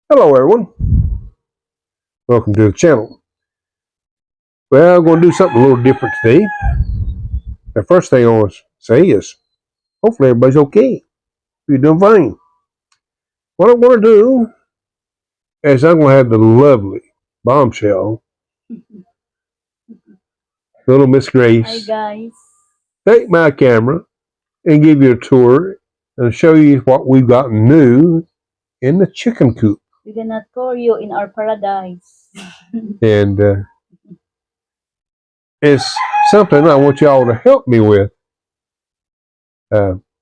Hello everyone, welcome to the channel. Well, I'm going to do something a little different today. The first thing I want to say is hopefully everybody's okay. You're doing fine. What I'm going to do is I'm going to have the lovely bombshell, little Miss Hi Grace, guys. take my camera and give you a tour and show you what we've got new in the chicken coop. We're gonna tour you in our paradise. And it's something I want y'all to help me with.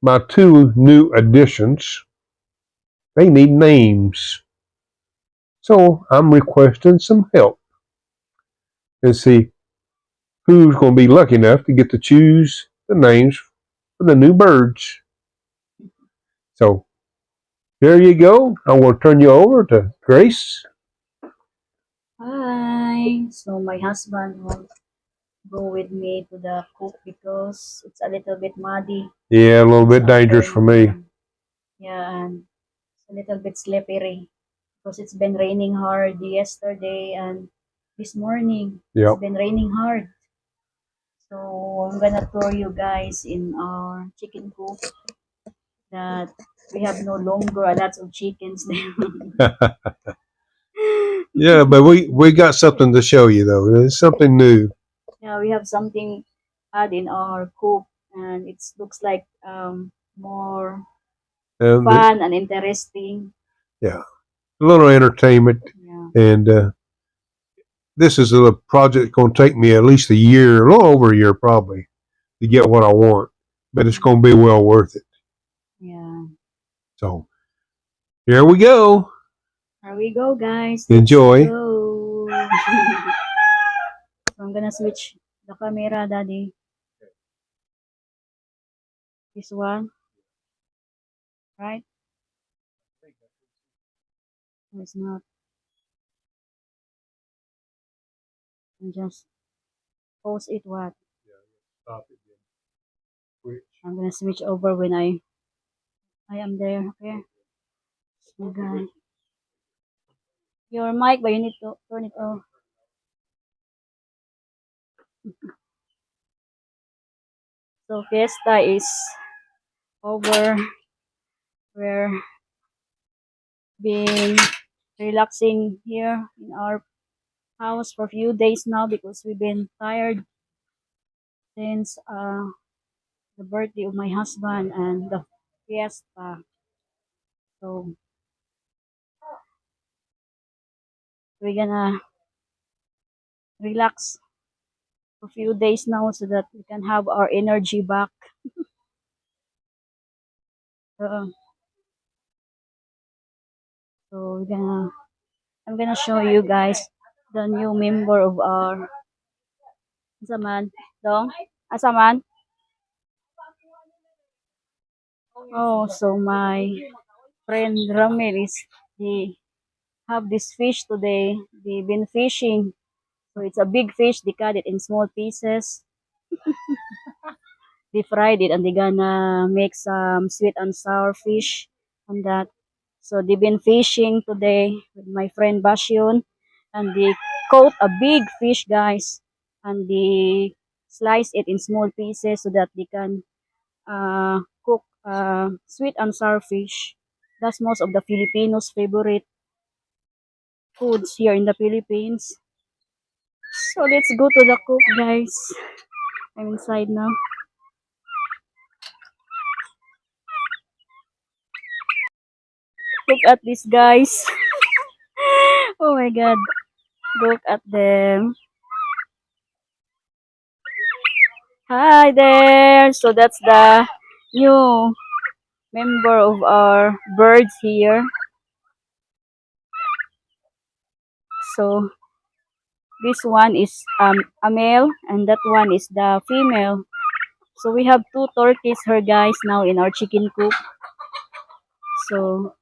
My two new additions, they need names. So I'm requesting some help and see who's going to be lucky enough to get to choose the names for the new birds. So there you go. I'm going to turn you over to Grace. Hi. So my husband will go with me to the cook because it's a little bit muddy Yeah, a little this bit dangerous for me. afternoon. Yeah, and it's a little bit slippery because it's been raining hard yesterday and this morning. It's Yep. been raining hard. So I'm gonna tour you guys in our chicken coop that we have no longer a lot of chickens there. Yeah, but we got something to show you though. It's something new. Yeah, we have something add in our cook, and it looks like more And fun and interesting. yeah, a little entertainment. Yeah, And this is a project going to take me at least a year, a little over a year probably, to get what I want. But it's going to be well worth it. yeah. So here we go. Here we go, guys. Let's Enjoy. go. So I'm gonna switch the camera, Daddy. This one, right? It's not. And just pause it. What? I'm gonna switch over when I am there. Okay. So guys, your mic, but you need to turn it off. So fiesta is over. We're been relaxing here in our house for a few days now because we've been tired since the birthday of my husband and the fiesta. So we're gonna relax for a few days now so that we can have our energy back. Uh, so I'm gonna show you guys the new member of our Asaman. Dong? Asaman? Oh, so my friend Ramil is he have this fish today. They've been fishing. So it's a big fish. They cut it in small pieces. They fried it and they're gonna make some sweet and sour fish on that. So they've been fishing today with my friend Bashion and they caught a big fish, guys. And they slice it in small pieces so that they can cook sweet and sour fish. That's most of the Filipinos' favorite foods here in the Philippines. So let's go to the cook, guys. I'm inside now. Look at this, guys. Oh my god. Look at them. Hi there. So that's the new member of our birds here. So this one is a male and that one is the female. So we have two turkeys here, guys, now in our chicken coop. So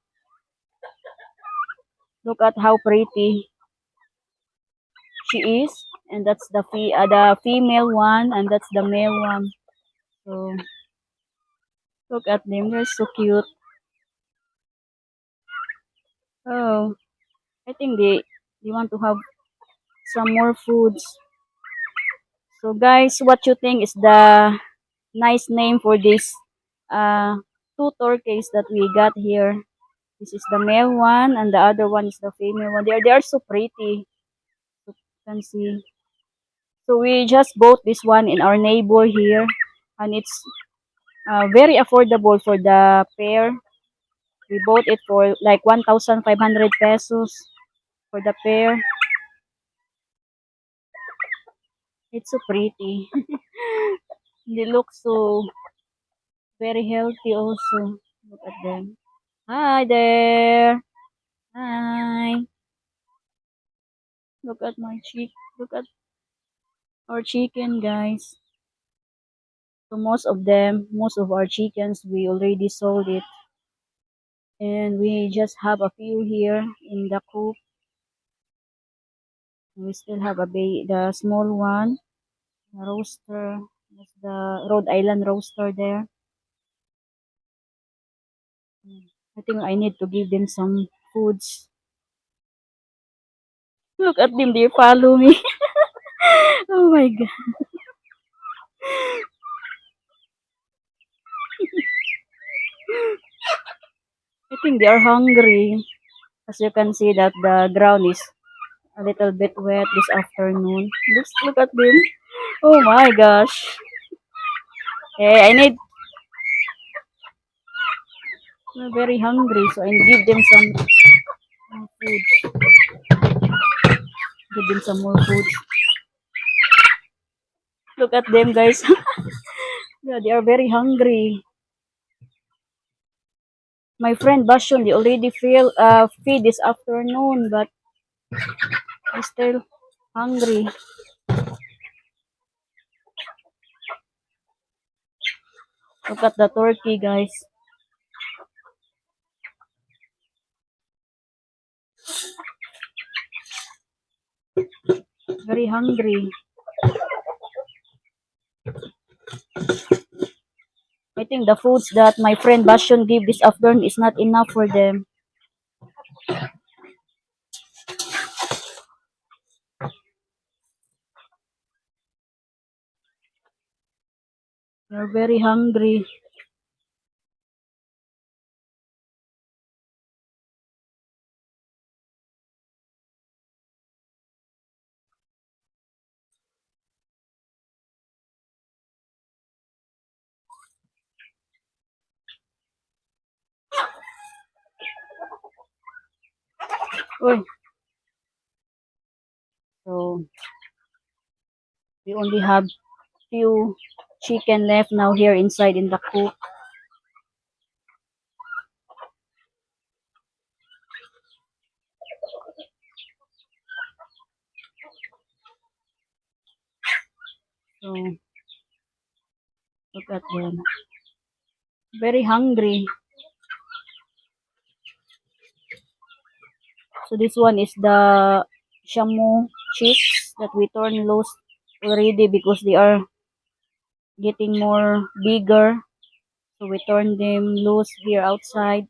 look at how pretty she is, and that's the female one, and that's the male one. So look at them, they're so cute. Oh, I think they want to have some more foods. So guys, what you think is the nice name for this uh two turkeys that we got here? This is the male one and the other one is the female one. They are so pretty. You can see. So we just bought this one in our neighbor here, and it's very affordable for the pair. We bought it for like 1,500 pesos for the pair. It's so pretty. They look so very healthy also. Look at them. Hi there. Hi. Look at my chick. Look at our chicken, guys. So most of our chickens, we already sold it. And we just have a few here in the coop. We still have the small one, the roaster. That's the Rhode Island roaster there. I think I need to give them some foods. Look at them, they follow me. Oh my god. I think they are hungry. As you can see that the ground is a little bit wet this afternoon. Just look at them. Oh my gosh. Hey, I'm very hungry, so I give them some food. Give them some more food. Look at them, guys. Yeah, they are very hungry. My friend Bashon, they already feed this afternoon, but I'm still hungry. Look at the turkey, guys. Very hungry. I think the foods that my friend Bashon gave this afternoon is not enough for them. They're very hungry. Uy. So we only have few chicken left now here inside in the coop. So look at them. Very hungry. So this one is the Shamu chicks that we turn loose already because they are getting more bigger. So we turn them loose here outside.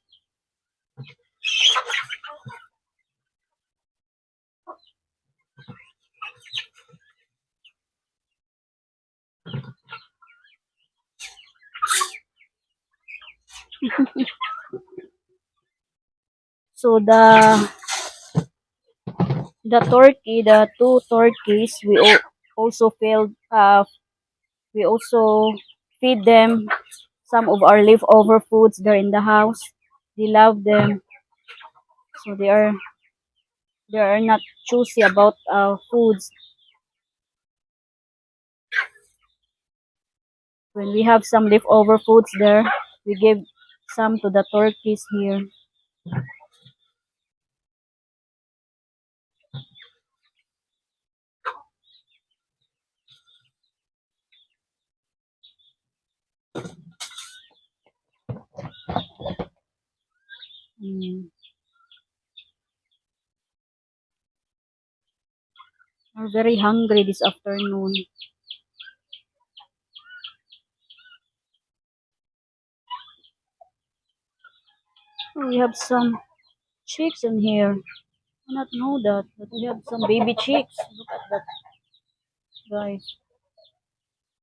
So the two turkeys, also failed. We also feed them some of our leftover foods there in the house. They love them, so they are not choosy about foods. When we have some leftover foods there, we give some to the turkeys here. Mm. We're very hungry this afternoon. Oh, we have some chicks in here. I not know that we have some baby chicks. Look at that, guys.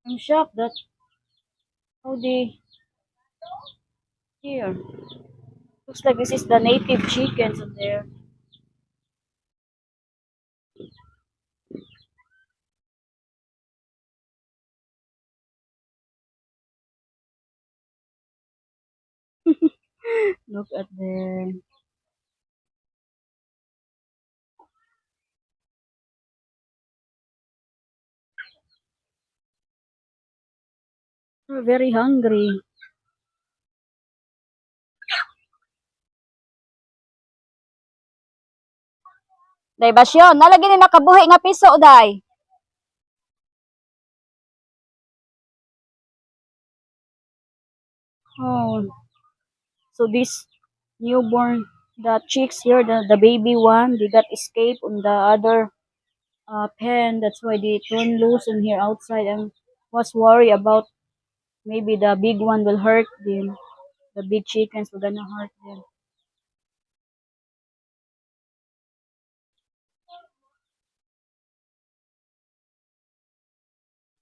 I'm shocked that how they here. Looks like this is the native chickens in there. Look at them. They're very hungry. Day basyon, nalagi ni nakabuhi nga piso day. Oh, so this newborn, the chicks here, the baby one, they got escaped on the other pen. That's why they turned loose in here outside and was worried about maybe the big one will hurt them. The big chickens were gonna hurt them.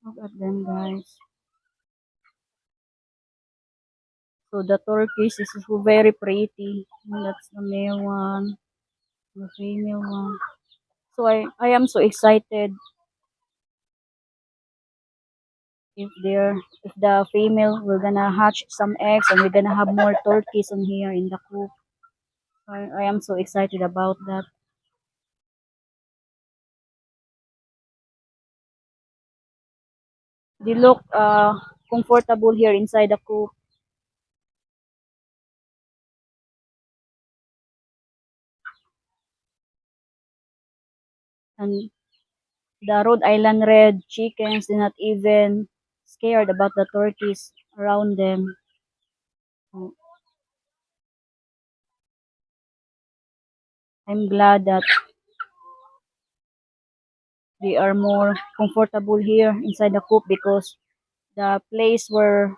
Look at them, guys. So the turkeys is very pretty. And that's the male one, the female one. So I am so excited if the female we're gonna hatch some eggs and we're gonna have more turkeys on here in the coop. I am so excited about that. They look comfortable here inside the coop. And the Rhode Island Red chickens, they're not even scared about the turkeys around them. So, I'm glad that they are more comfortable here inside the coop because the place where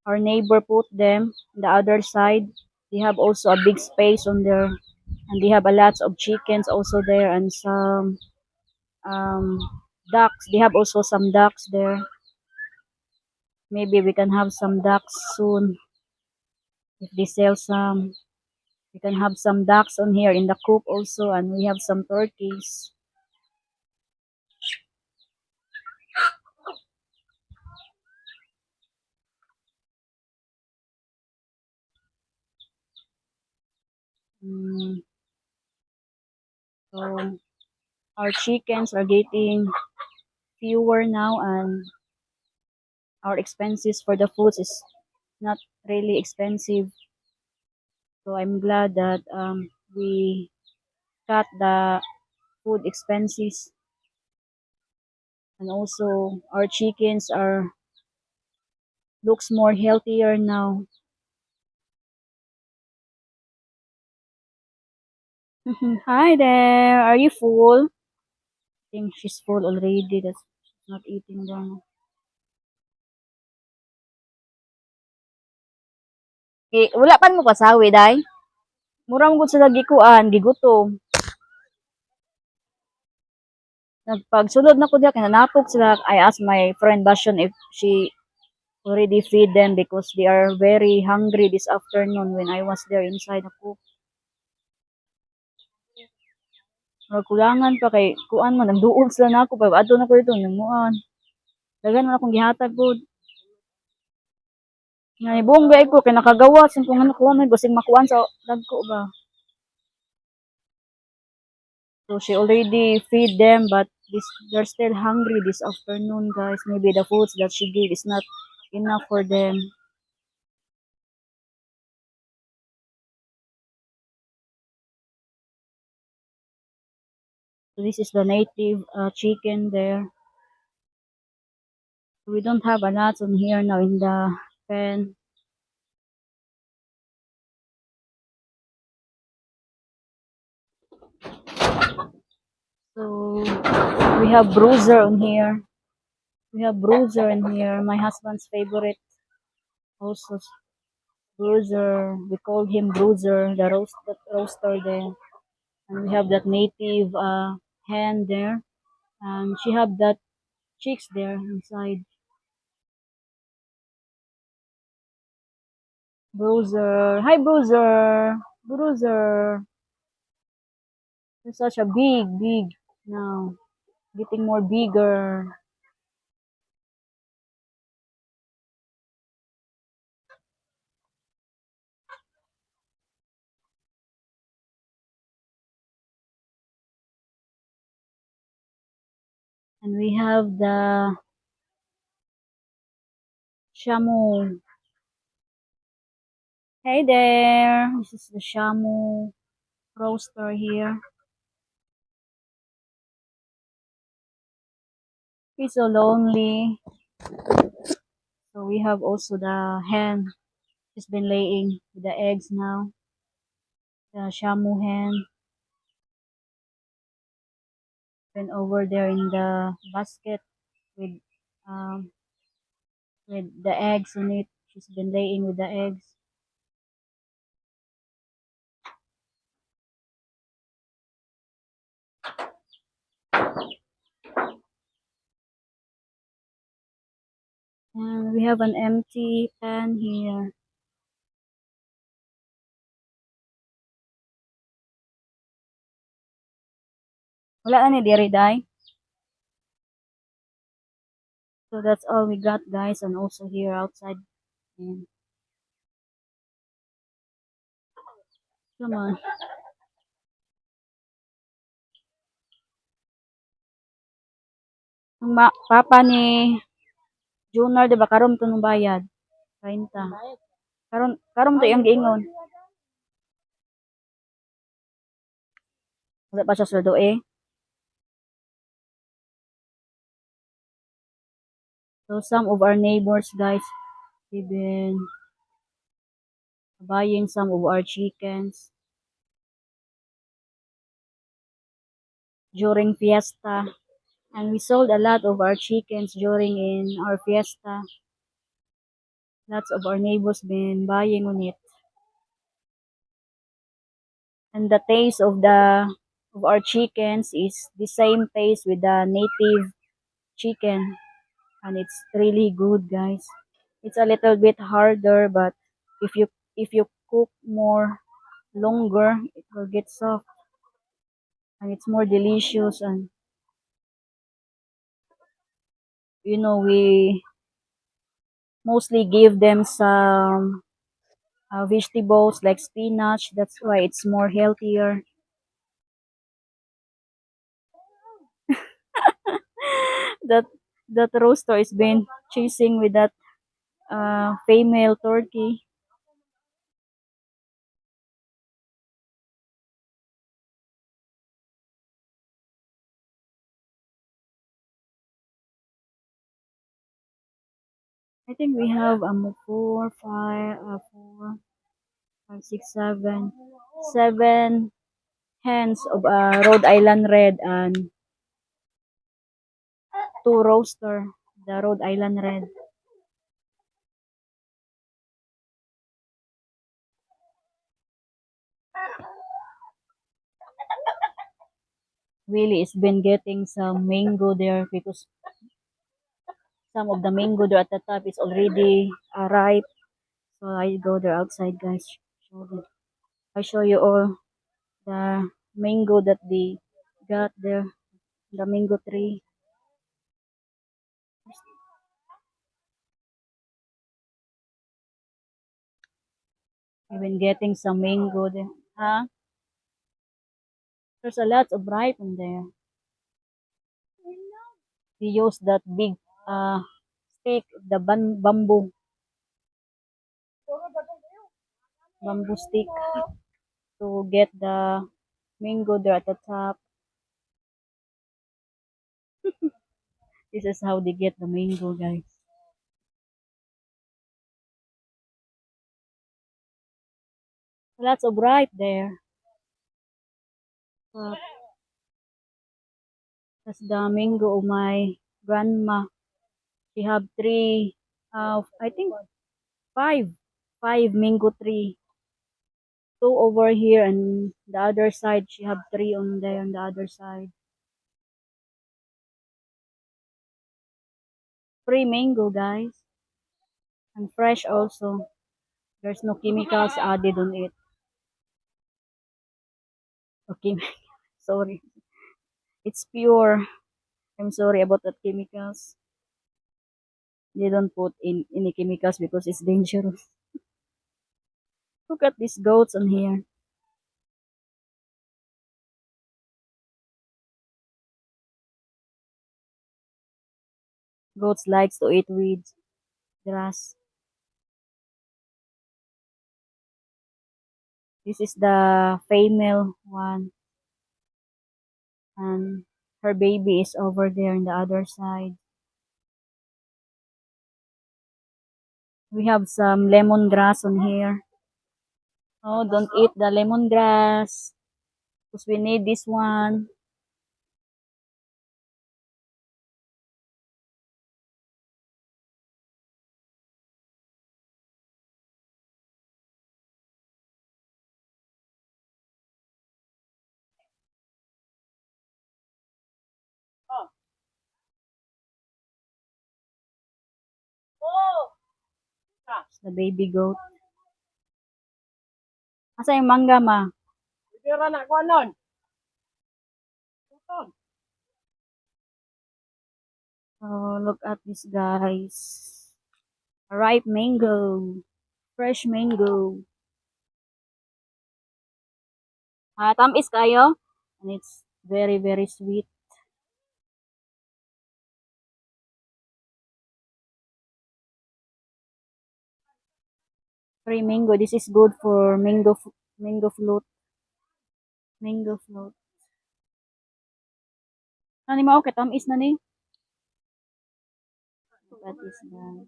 our neighbor put them on the other side, they have also a big space on there and they have a lot of chickens also there and some um, ducks. They have also some ducks there. Maybe we can have some ducks soon if they sell some. We can have some ducks on here in the coop also, and we have some turkeys. Mm, so our chickens are getting fewer now, and our expenses for the foods is not really expensive. So I'm glad that we cut the food expenses, and also our chickens are looks more healthier now. Hi there. Are you full? I think she's full already. That's she's not eating them. Wala pan mo pasawi, day. Mura mo gud sila gikuan, gigutom. Nagpagsulod na ko diha kay nanapok sila. I asked my friend Basyon if she already feed them because they are very hungry this afternoon when I was there inside the coop. Kulangan pa kay kuan man nagduol sila nako pa adto na ko dito nanguan. Dagan man akong gihatag gud. Nga buong gay ko kay nakagawas kung ano kuan man basig makuan sa dagko ba. So she already feed them, but they're still hungry this afternoon, guys. Maybe the foods that she gave is not enough for them. So this is the native chicken there. We don't have a lot on here now in the pen. So we have Bruiser on here. We have Bruiser in here, my husband's favorite. Also Bruiser. We call him Bruiser, the roaster there. And we have that native hen there. And she have that chicks there inside. Bruiser. Hi, Bruiser. Bruiser. You're such a big now. Getting more bigger. And we have the Shamu. Hey there. This is the Shamu roaster here. He's so lonely. So we have also the hen. She's been laying the eggs now. The Shamu hen. Been over there in the basket with um with the eggs in it. She's been laying with the eggs. And we have an empty pan here. Wala na ni diri day. So that's all we got, guys, and also here outside. And come on. Ang papa ni Junior, di ba, karon to nung bayad? 30. Karon to yung giingon. Wala pa siya sweldo eh. So some of our neighbors, guys, they've been buying some of our chickens during fiesta. And we sold a lot of our chickens during in our fiesta. Lots of our neighbors been buying on it. And the taste of our chickens is the same taste with the native chicken, and it's really good, guys. It's a little bit harder, but if you cook more longer, it will get soft and it's more delicious. And we mostly give them some vegetables like spinach. That's why it's more healthier. that that roaster is been chasing with that female turkey. I think we have 7 hens of Rhode Island Red and 2 roaster, the Rhode Island Red. Willie has been getting some mango there because some of the mango there at the top is already ripe. So I go there outside, guys. I show you all the mango that they got there, the mango tree. I've been getting some mango there. Huh? There's a lot of ripe in there. We use that big stick, the bamboo stick to get the mango there at the top. This is how they get the mango, guys. Lots of ripe there. Uh, that's the mango of my grandma. She have three, I think five mango tree. two over here, and the other side she have three on there on the other side. Free mango, guys, and fresh also. There's no chemicals added on it. Okay, sorry. It's pure. I'm sorry about the chemicals. They don't put in any chemicals because it's dangerous. Look at these goats on here. Goats likes to eat weeds, grass. This is the female one, and her baby is over there on the other side. We have some lemongrass on here. Oh, don't eat the lemongrass because we need this one. It's the baby goat. Asa yung mangga, ma? Oh, look at this, guys. A ripe mango. Fresh mango. Tamis kayo. And it's very, very sweet. Free mango. This is good for mango float. Mango float. Ano mo, okay, tamis na ni. Look at this, guys.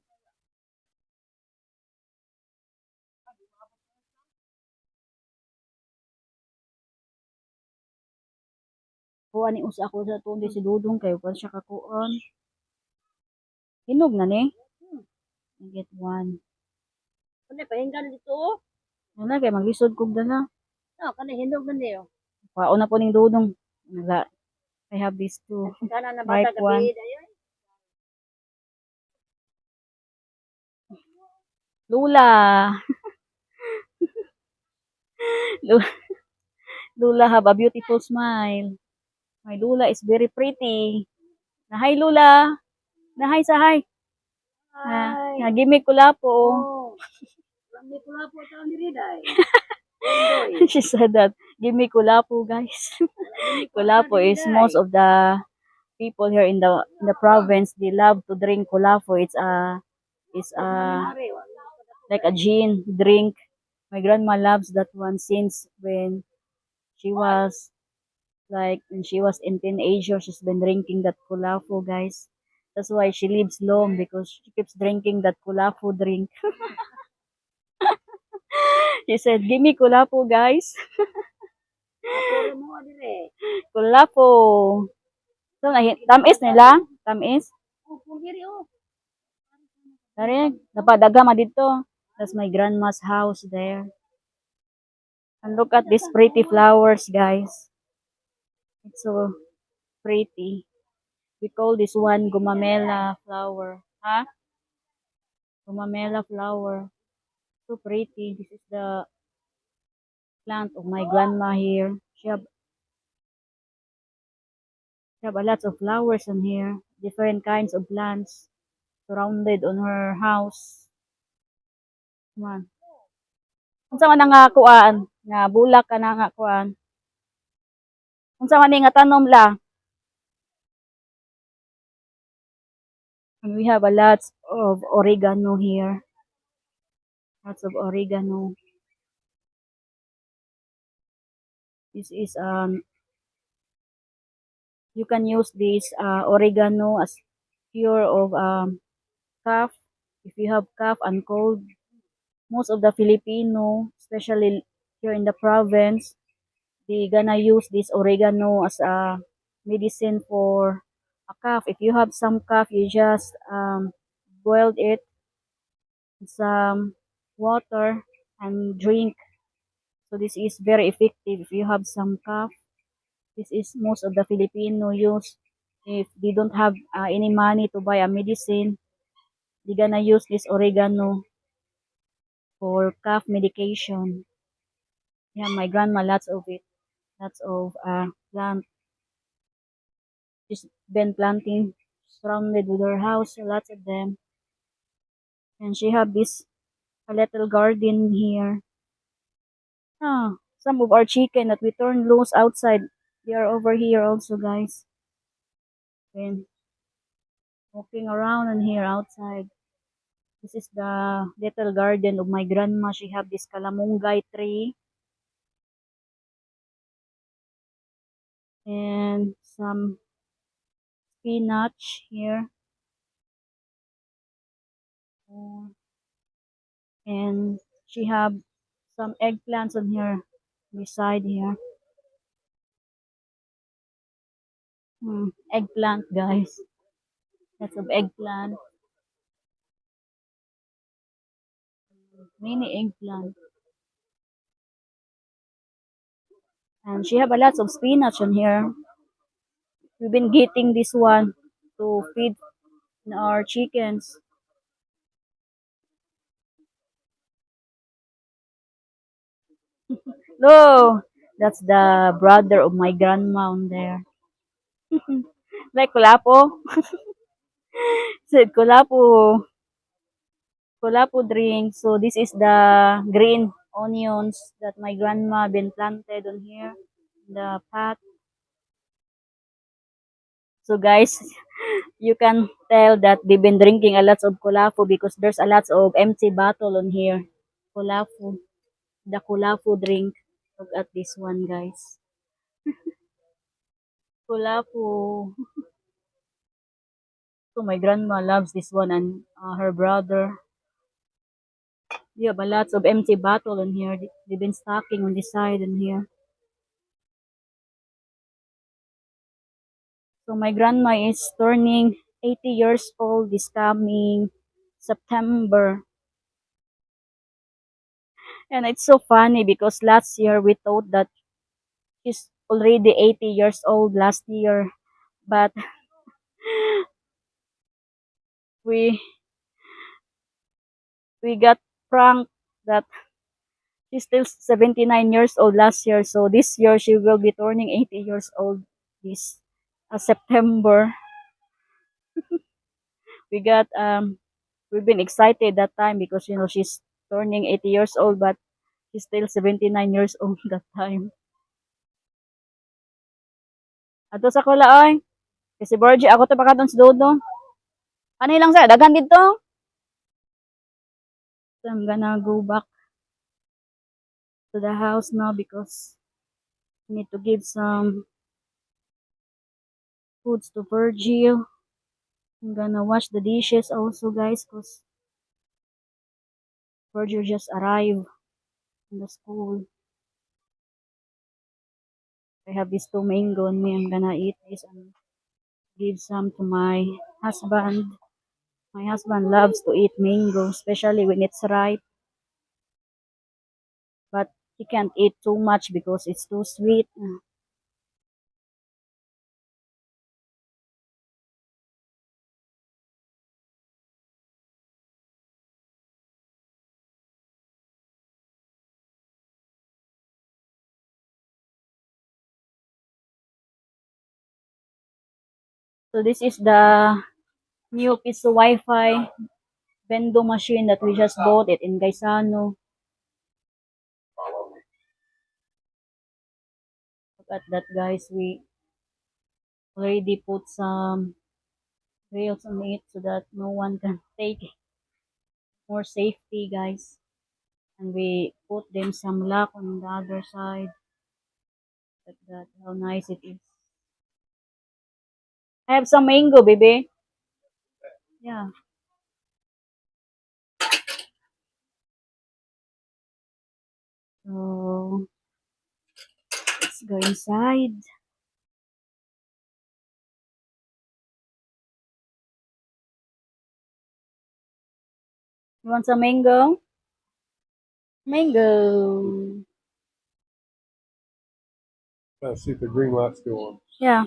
Kuha ni usa ako sa tundi si Dudong kayo pa siya kakuan. Hinog na ni. I get one. Kani pahingan dito. Wala kay maglisod kog dala. No, kani hinog man niyo. Kuha na po ning Dudong. Wala. I have these two. Kana na Ripe bata one. gabi dayon. Lula. Lula have a beautiful smile. My Lula is very pretty. Na hi Lula. Na hi sa hi. Na gimik ko lapo. Oh. Lami pula po ta diri dai. She said that. Give me kulapo, guys. Kulapo is most of the people here in the province. They love to drink kulapo. It's a like a gin drink. My grandma loves that one since she was when she was in teenager. She's been drinking that kulapo, guys. That's why she lives long because she keeps drinking that kulapo drink. She said, "Give me kulapo, guys." Puro mo dire. Kulapo. So, tamis nila? Tamis? Oh, pugiri oh. Dari, napadagama dito. That's my grandma's house there. And look at these pretty flowers, guys. It's so pretty. We call this one gumamela flower. Huh? Gumamela flower. So pretty. This is the plant of my grandma here. She have a lot of flowers in here. Different kinds of plants surrounded on her house. Come on. Unsa man nga kuan nga bulak ka na nga kuan. Unsa man nga tanom la? And we have a lot of oregano here. Lots of oregano. This is you can use this oregano as cure of cough. If you have cough and cold, most of the Filipino, especially here in the province, they gonna use this oregano as a medicine for a cough. If you have some cough, you just boiled it in some water and drink. So this is very effective if you have some cough. This is most of the Filipino use. If they don't have any money to buy a medicine, they're gonna use this oregano for cough medication. Yeah, my grandma lots of it. Lots of plant. She's been planting surrounded with her house, lots of them. And she have this a little garden here. Some of our chicken that we turn loose outside, they are over here also, guys. Been walking around in here outside. This is the little garden of my grandma. She have this kalamungay tree and some spinach here. And she have some eggplants on here beside here. Eggplant, guys. Lots of eggplant. Many eggplant. And she have a lots of spinach on here. We've been getting this one to feed our chickens. No, that's the brother of my grandma on there. Like kulapo. Said kulapo drink. So this is the green onions that my grandma been planted on here. The pot. So guys, you can tell that they've been drinking a lot of kulafu because there's a lot of empty bottle on here. Kulafu. The kulafu drink. Look at this one, guys. Kulafu. So my grandma loves this one and her brother. They have a lots of empty bottle in here. They've been stocking on the side in here. So my grandma is turning 80 years old this coming September. And it's so funny because last year we thought that she's already 80 years old last year. But we we got pranked that she's still 79 years old last year. So this year she will be turning 80 years old this September. We got we've been excited that time because she's turning 80 years old but she's still 79 years old that time. Ato sa kula oy. Kasi Borgie ako to pakaton sa Dodo. Ano lang sa daghan dito? So I'm gonna go back to the house now because I need to give some foods to Virgil. I'm gonna wash the dishes also, guys, because Virgil just arrived in the school. I have this two mango on me. I'm gonna eat this and give some to my husband. My husband loves to eat mango, especially when it's ripe. But he can't eat too much because it's too sweet. So this is the new piso Wi-Fi Bendo machine that we just bought it in Gaisano. Look at that, guys. We already put some rails on it so that no one can take it. More safety, guys. And we put them some lock on the other side. Look at that, how nice it is. I have some mango, baby. Yeah. So let's go inside. You want some mango? Mango. Let's see if the green light's still on. Yeah.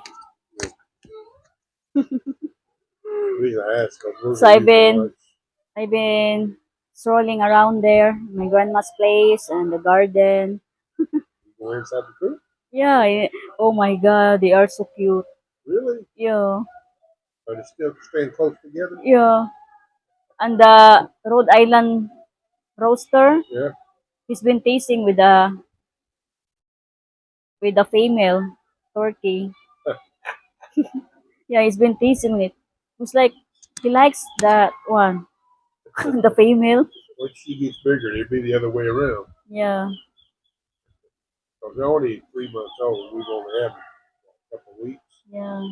The reason I asked, 'cause those So are I've usually been lights. I've been strolling around there, my grandma's place and the garden. You go inside the coop? Yeah, oh my god, they are so cute. Really? Yeah, Are they still staying close together? yeah. And the Rhode Island roaster, Yeah. he's been tasting with the female turkey. Yeah, he's been tasting it. It's like he likes that one, the female. Once she gets bigger, it'll be the other way around. Yeah. Because they're only 3 months old. We've only had them a couple of weeks. Yeah.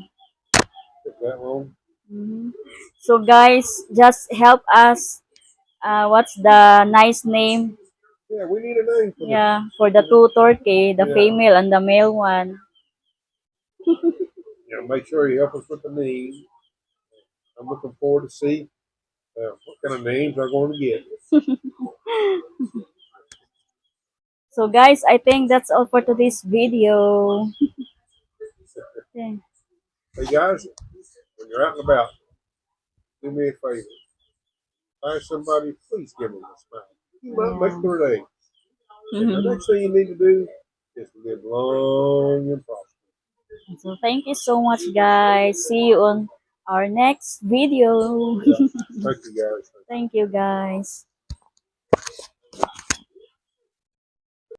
If that long. Mhm. So guys, just help us. What's the nice name? Yeah, we need a name for Yeah, for the two turkey, the Yeah. female and the male one. Yeah, make sure you help us with the name. I'm looking forward to see what kind of names I'm going to get. So guys, I think that's all for today's video. Okay. Hey guys, when you're out and about, do me a favor. Find somebody, please give them a smile. You might make their day. And the next thing you need to do is live long and prosperous. So thank you so much guys. See you on our next video. Yeah. Thank you guys. Thank you guys.